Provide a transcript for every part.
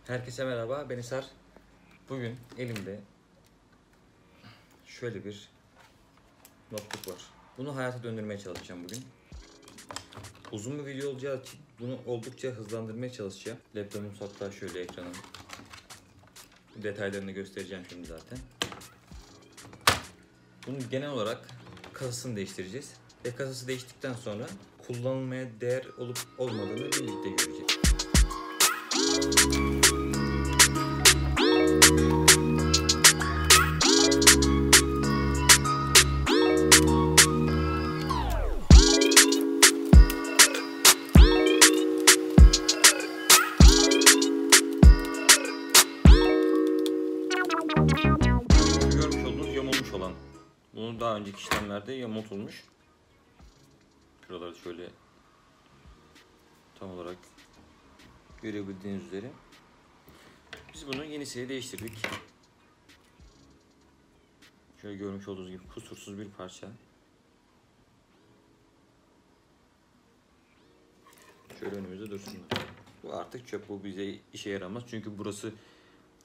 Herkese merhaba, ben Hisar. Bugün elimde şöyle bir notebook var. Bunu hayata döndürmeye çalışacağım bugün. Uzun bir video olacağı için bunu oldukça hızlandırmaya çalışacağım. Laptopum hatta şöyle ekranın detaylarını göstereceğim şimdi zaten. Bunun genel olarak kasasını değiştireceğiz. Ve kasası değiştikten sonra kullanılmaya değer olup olmadığını birlikte göreceğiz. Görmüş olduğunuz yamulmuş olan. Bunu daha önceki işlemlerde yamultulmuş. Şuraları şöyle tam olarak görebildiğiniz üzere. Biz bunu yenisiyle değiştirdik. Şöyle görmüş olduğunuz gibi kusursuz bir parça. Şöyle önümüzde dursun. Bu artık çöp, bu bize işe yaramaz. Çünkü burası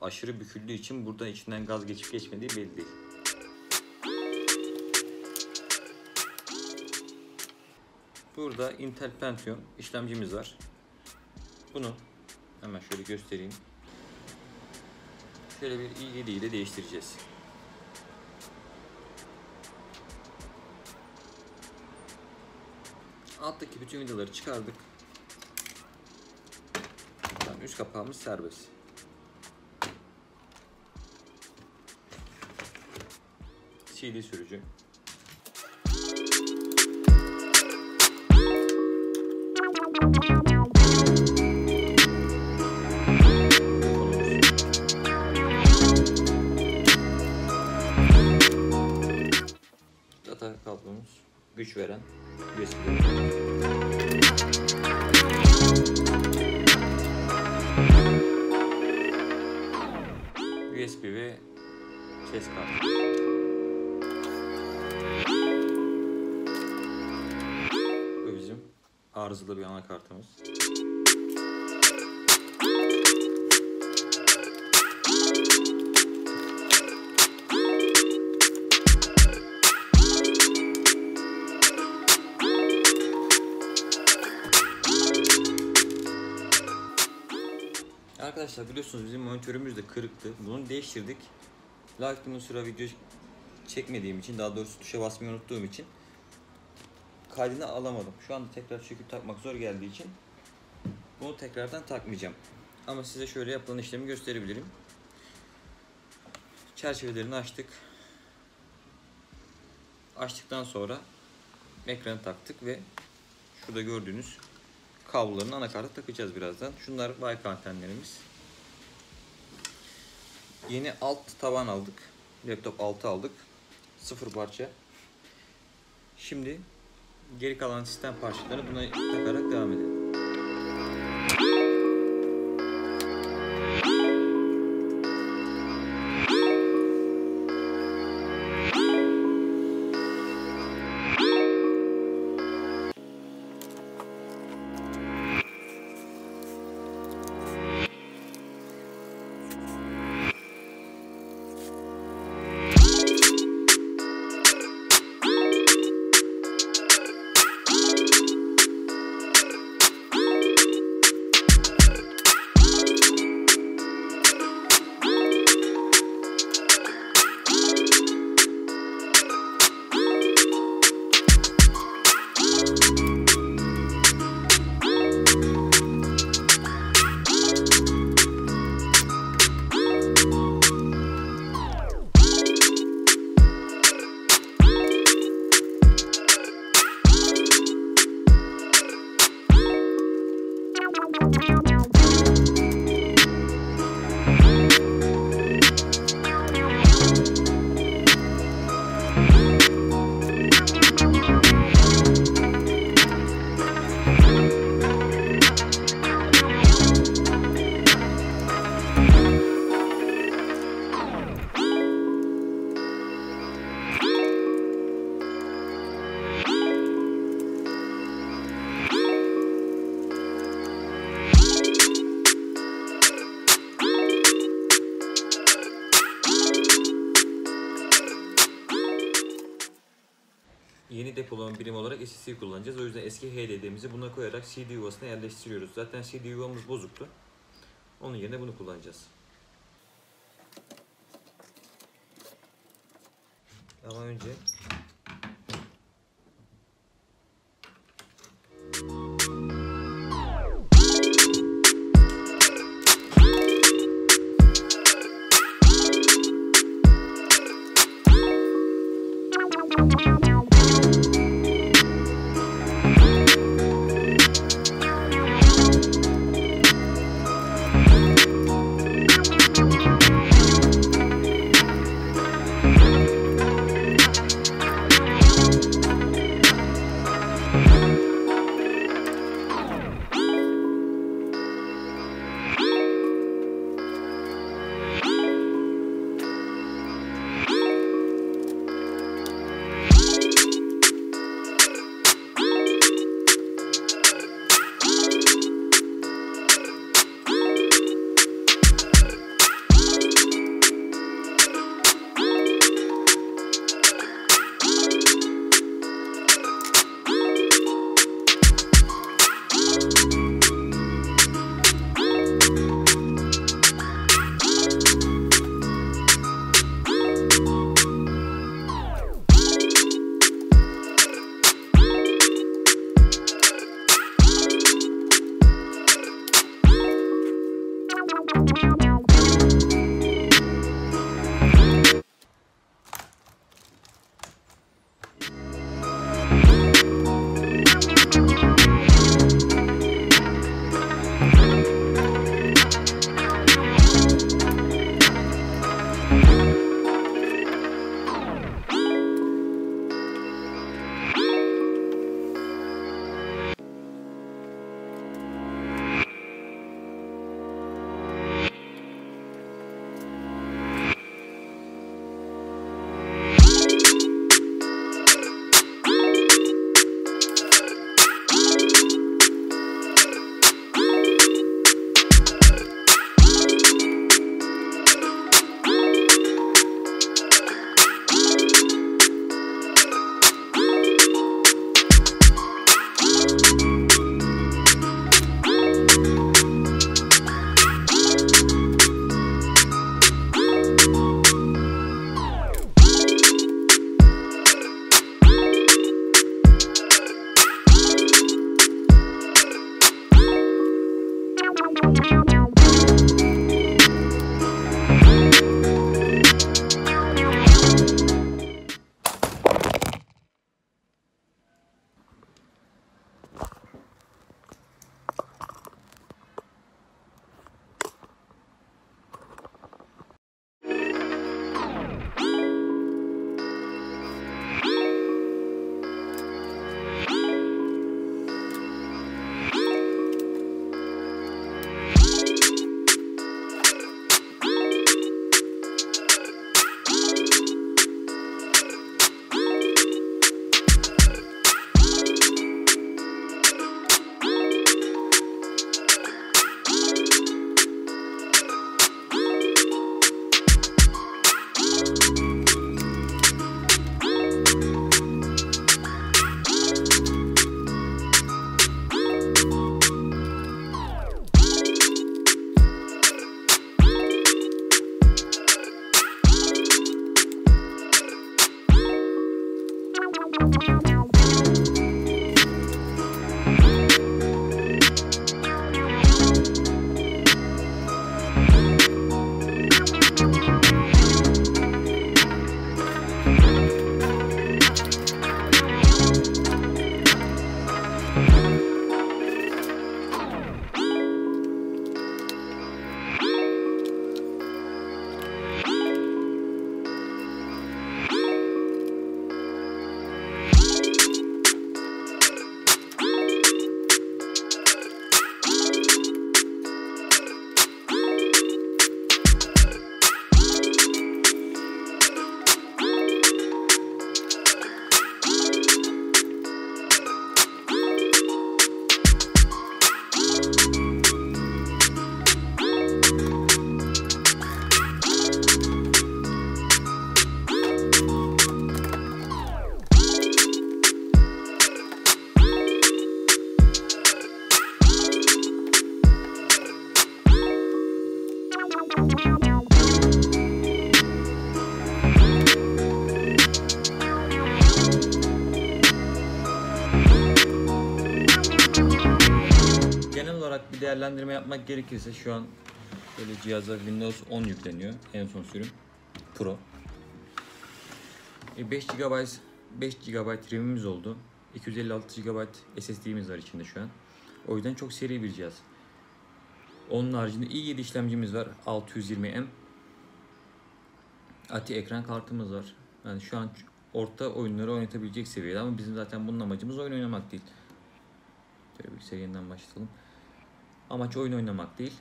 aşırı büküldüğü için burada içinden gaz geçip geçmediği belli değil. Burada Intel Pentium işlemcimiz var. Bunu hemen şöyle göstereyim. Şöyle bir i7 ile değiştireceğiz. Alttaki bütün vidaları çıkardık. Üst kapağımız serbest. CD sürücü. Data kablomuz, güç veren USB. USB ve ses kartı. Bu bizim arızalı bir anakartımız. Arkadaşlar biliyorsunuz bizim monitörümüz de kırıktı. Bunu değiştirdik. Lakin sıra video çekmediğim için, daha doğrusu tuşa basmayı unuttuğum için kaydını alamadım. Şu anda tekrar söküp takmak zor geldiği için bunu tekrardan takmayacağım. Ama size şöyle yapılan işlemi gösterebilirim. Çerçevelerini açtık. Açtıktan sonra ekranı taktık ve şurada gördüğünüz kabloların anakarta takacağız birazdan. Şunlar Wi-Fi antenlerimiz. Yeni alt taban aldık. Laptop altı aldık. 0 parça. Şimdi geri kalan sistem parçalarını buna takarak devam edelim. yeni depolama birimi olarak SSD kullanacağız. O yüzden eski HDD'mizi buna koyarak CD yuvasına yerleştiriyoruz. Zaten CD yuvamız bozuktu. Onun yerine bunu kullanacağız. Ama önce bir değerlendirme yapmak gerekirse şu an böyle cihaza Windows 10 yükleniyor. En son sürüm Pro. 5 GB RAM'imiz oldu. 256 GB SSD'miz var içinde şu an. O yüzden çok seri bir cihaz. Onun haricinde i7 işlemcimiz var. 620M. ATI ekran kartımız var. Yani şu an orta oyunları oynatabilecek seviyede ama bizim zaten bunun amacımız oyun oynamak değil. Şöyle bir seriden başlayalım. Amaç oyun oynamak değil.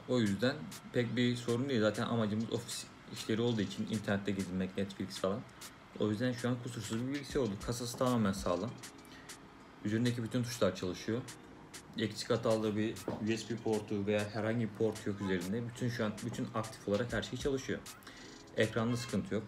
O yüzden pek bir sorun değil. Zaten amacımız ofis işleri olduğu için internette gezinmek, Netflix falan. O yüzden şu an kusursuz bir bilgisayar oldu. Kasası tamamen sağlam. Üzerindeki bütün tuşlar çalışıyor. Eksik hatalı bir USB portu veya herhangi bir port yok üzerinde. Şu an aktif olarak her şey çalışıyor. Ekranda sıkıntı yok.